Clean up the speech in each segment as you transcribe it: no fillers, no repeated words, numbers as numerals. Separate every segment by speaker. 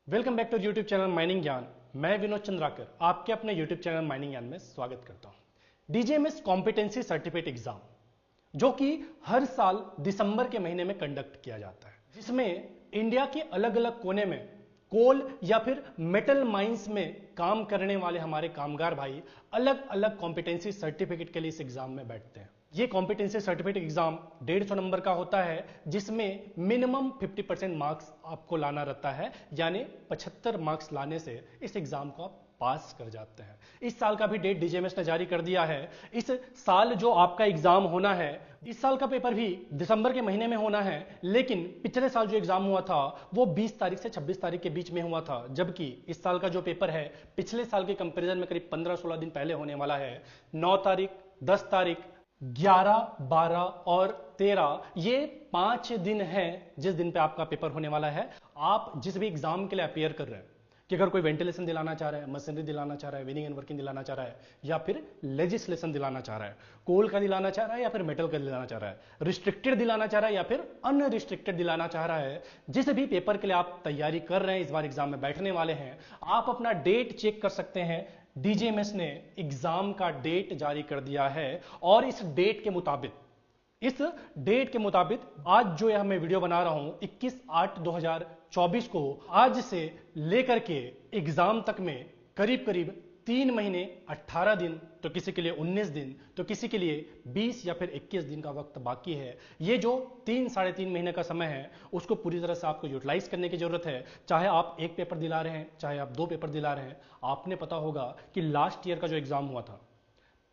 Speaker 1: Welcome back to YouTube channel mining Gyan. मैं विनोद चंद्राकर आपके अपने यूट्यूब चैनल माइनिंग ज्ञान में स्वागत करता हूं। डीजीएमएस कॉम्पिटेंसी सर्टिफिकेट एग्जाम जो कि हर साल दिसंबर के महीने में कंडक्ट किया जाता है, जिसमें इंडिया के अलग अलग कोने में कोल या फिर मेटल माइंस में काम करने वाले हमारे कामगार भाई अलग अलग कॉम्पिटेंसी सर्टिफिकेट के लिए इस एग्जाम में बैठते हैं। ये कॉम्पिटेंसी सर्टिफिकेट एग्जाम 150 नंबर का होता है, जिसमें मिनिमम 50% मार्क्स आपको लाना रहता है, यानी 75 मार्क्स लाने से इस एग्जाम को आप पास कर जाते हैं। इस साल का भी डेट डीजीएमएस ने जारी कर दिया है। इस साल जो आपका एग्जाम होना है, इस साल का पेपर भी दिसंबर के महीने में होना है, लेकिन पिछले साल जो एग्जाम हुआ था वो 20 तारीख से 26 तारीख के बीच में हुआ था, जबकि इस साल का जो पेपर है पिछले साल के कंपैरिजन में करीब 15-16 दिन पहले होने वाला है। 9 तारीख, 10 तारीख, 11, 12 और 13 ये 5 दिन हैं जिस दिन पे आपका पेपर होने वाला है। आप जिस भी एग्जाम के लिए अपियर कर रहे हैं, कि अगर कोई वेंटिलेशन दिलाना चाह रहा है, मशीनरी दिलाना चाह रहा है, विनिंग एंड वर्किंग दिलाना चाह रहा है, या फिर लेजिस्लेशन दिलाना चाह रहा है, कोल का दिलाना चाह रहा है या फिर मेटल का दिलाना चाह रहा है, रिस्ट्रिक्टेड दिलाना चाह रहा है या फिर अनरिस्ट्रिक्टेड दिलाना चाह रहा है, जिस भी पेपर के लिए आप तैयारी कर रहे हैं, इस बार एग्जाम में बैठने वाले हैं, आप अपना डेट चेक कर सकते हैं। डीजीएमएस ने एग्जाम का डेट जारी कर दिया है और इस डेट के मुताबिक आज जो यह मैं वीडियो बना रहा हूं 21/8/2024 को, आज से लेकर के एग्जाम तक में करीब करीब 3 महीने 18 दिन, तो किसी के लिए 19 दिन, तो किसी के लिए 20 या फिर 21 दिन का वक्त बाकी है। ये जो 3-3.5 महीने का समय है उसको पूरी तरह से आपको यूटिलाइज करने की जरूरत है। चाहे आप एक पेपर दिला रहे हैं, चाहे आप 2 पेपर दिला रहे हैं। आपने पता होगा कि लास्ट ईयर का जो एग्जाम हुआ था,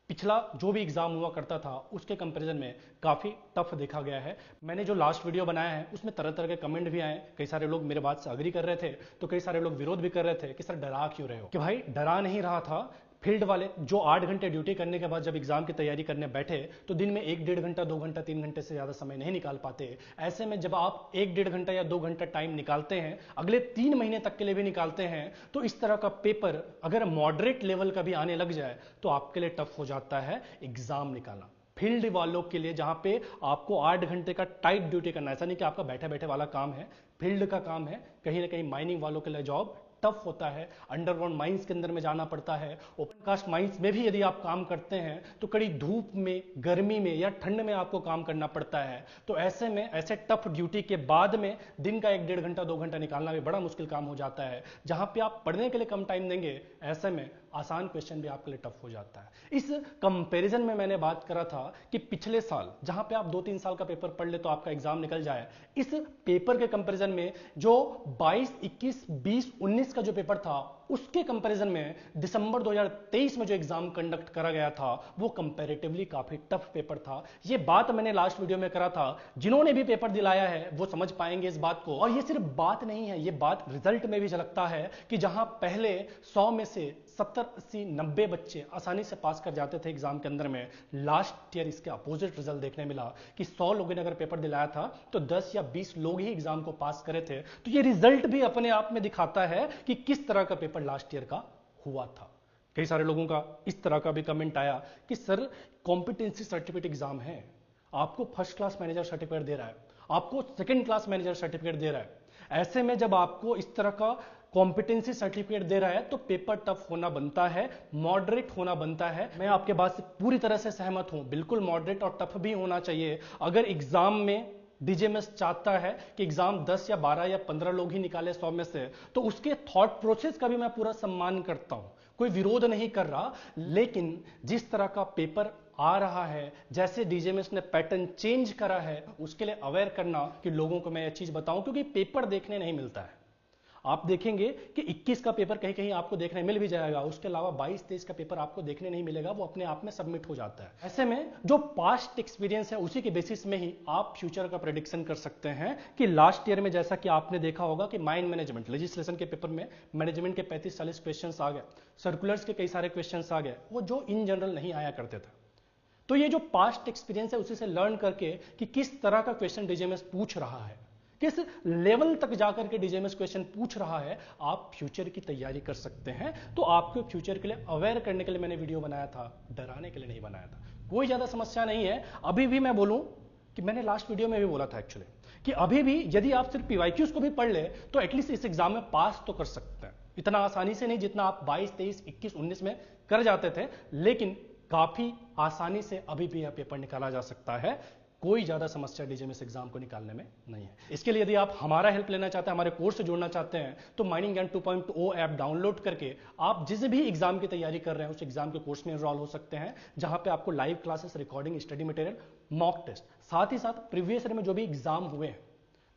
Speaker 1: पिछला जो भी एग्जाम हुआ करता था, उसके कंपैरिजन में काफी टफ देखा गया है। मैंने जो लास्ट वीडियो बनाया है उसमें तरह तरह के कमेंट भी आए। कई सारे लोग मेरे बात से अग्री कर रहे थे, तो कई सारे लोग विरोध भी कर रहे थे कि सर डरा क्यों रहे हो। कि भाई डरा नहीं रहा था। फील्ड वाले जो 8 घंटे ड्यूटी करने के बाद जब एग्जाम की तैयारी करने बैठे तो दिन में 1-1.5 घंटा, 2 घंटा, 3 घंटे से ज्यादा समय नहीं निकाल पाते। ऐसे में जब आप 1-1.5 घंटा या 2 घंटा टाइम निकालते हैं, अगले 3 महीने तक के लिए भी निकालते हैं, तो इस तरह का पेपर अगर मॉडरेट लेवल का भी आने लग जाए तो आपके लिए टफ हो जाता है एग्जाम निकालना। फील्ड वालों के लिए, जहां पे आपको 8 घंटे का टाइट ड्यूटी करना, ऐसा नहीं कि आपका बैठे बैठे वाला काम है, फील्ड का काम है। कहीं ना कहीं माइनिंग वालों के लिए जॉब टफ होता है। अंडरग्राउंड माइंस के अंदर में जाना पड़ता है। ओपन कास्ट माइंस में भी यदि आप काम करते हैं तो कड़ी धूप में, गर्मी में या ठंड में आपको काम करना पड़ता है। तो ऐसे में, ऐसे टफ ड्यूटी के बाद में दिन का 1-1.5 घंटा, 2 घंटा निकालना भी बड़ा मुश्किल काम हो जाता है। जहां पे आप पढ़ने के लिए कम टाइम देंगे, ऐसे में आसान क्वेश्चन भी आपके लिए टफ हो जाता है। इस कंपैरिजन में मैंने बात करा था कि पिछले साल जहां पे आप 2-3 साल का पेपर पढ़ ले तो आपका एग्जाम निकल जाए, इस पेपर के कंपैरिजन में जो 22, 21, 20, 19 का जो पेपर था, उसके कंपैरिजन में दिसंबर 2023 में जो एग्जाम कंडक्ट करा गया था वो कंपैरेटिवली काफी टफ पेपर था। ये बात मैंने लास्ट वीडियो में करा था। जिन्होंने भी पेपर दिलाया है वो समझ पाएंगे इस बात को। और ये सिर्फ बात नहीं है, ये बात रिजल्ट में भी झलकता है कि जहां पहले 100 में से 70, 80, 90 बच्चे आसानी से पास कर जाते थे एग्जाम के अंदर में, लास्ट ईयर इसके अपोजिट रिजल्ट देखने मिला कि 100 लोगों ने अगर पेपर दिलाया था तो 10 या 20 लोग ही एग्जाम को पास करे थे। तो ये रिजल्ट भी अपने आप में दिखाता है कि किस तरह का पेपर लास्ट ईयर का हुआ था। कई सारे लोगों का इस तरह का भी कमेंट आया कि सर कॉम्पिटेंसी सर्टिफिकेट एग्जाम है, आपको फर्स्ट क्लास मैनेजर सर्टिफिकेट दे रहा है, आपको सेकंड क्लास मैनेजर सर्टिफिकेट दे रहा है। ऐसे में जब आपको इस तरह का कॉम्पिटेंसी सर्टिफिकेट दे रहा है तो पेपर टफ होना बनता है, मॉडरेट होना बनता है। मैं आपके बात से पूरी तरह से सहमत हूं, बिल्कुल मॉडरेट और टफ भी होना चाहिए। अगर एग्जाम में डीजीएमएस चाहता है कि एग्जाम 10 या 12 या 15 लोग ही निकाले 100 में से, तो उसके थॉट प्रोसेस का भी मैं पूरा सम्मान करता हूं, कोई विरोध नहीं कर रहा। लेकिन जिस तरह का पेपर आ रहा है, जैसे डीजीएमएस ने पैटर्न चेंज करा है, उसके लिए अवेयर करना कि लोगों को मैं यह चीज बताऊं, क्योंकि पेपर देखने नहीं मिलता है। आप देखेंगे कि 21 का पेपर कहीं कहीं आपको देखने मिल भी जाएगा, उसके अलावा 22-23 का पेपर आपको देखने नहीं मिलेगा, वो अपने आप में सबमिट हो जाता है। ऐसे में जो पास्ट एक्सपीरियंस है उसी के बेसिस में ही आप फ्यूचर का प्रेडिक्शन कर सकते हैं कि लास्ट ईयर में जैसा कि आपने देखा होगा कि माइन मैनेजमेंट लेजिस्लेशन के पेपर में मैनेजमेंट के 35-40 क्वेश्चंस आ गए, सर्कुलर्स के कई सारे क्वेश्चंस आ गए, वो जो इन जनरल नहीं आया करते थे। तो ये जो पास्ट एक्सपीरियंस है उसी से लर्न करके कि किस तरह का क्वेश्चन डीजीएमएस पूछ रहा है, किस लेवल तक जाकर के डीजीएमएस क्वेश्चन पूछ रहा है, आप फ्यूचर की तैयारी कर सकते हैं। तो आपको फ्यूचर के लिए अवेयर करने के लिए मैंने वीडियो बनाया था, डराने के लिए नहीं बनाया था। कोई ज्यादा समस्या नहीं है। अभी भी मैं बोलूं कि मैंने लास्ट वीडियो में भी बोला था एक्चुअली कि अभी भी यदि आप सिर्फ पीवाईक्यूज को भी पढ़ ले तो एटलीस्ट इस एग्जाम में पास तो कर सकते हैं। इतना आसानी से नहीं जितना आप 22, 23, 21, 19 में कर जाते थे, लेकिन काफी आसानी से अभी भी यह पेपर निकाला जा सकता है। कोई ज्यादा समस्या डीजीएमएस एग्जाम को निकालने में नहीं है। इसके लिए यदि आप हमारा हेल्प लेना चाहते हैं, हमारे कोर्स से जुड़ना चाहते हैं, तो माइनिंग ज्ञान 2.0 ऐप डाउनलोड करके आप जिस भी एग्जाम की तैयारी कर रहे हैं उस एग्जाम के कोर्स में एनरोल हो सकते हैं, जहां पे आपको live classes, recording, study material, mock test, साथ ही साथ प्रीवियस ईयर में जो भी एग्जाम हुए हैं,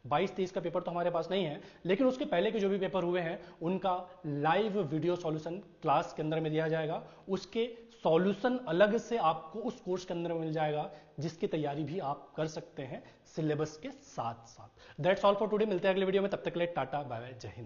Speaker 1: 22-23 का पेपर तो हमारे पास नहीं है, लेकिन उसके पहले के जो भी पेपर हुए हैं उनका लाइव वीडियो सॉल्यूशन क्लास के अंदर में दिया जाएगा। उसके सॉल्यूशन अलग से आपको उस कोर्स के अंदर मिल जाएगा, जिसकी तैयारी भी आप कर सकते हैं सिलेबस के साथ साथ। That's all for today. मिलते हैं अगले वीडियो में, तब तक के लिए टाटा बाय बाय, जय हिंद।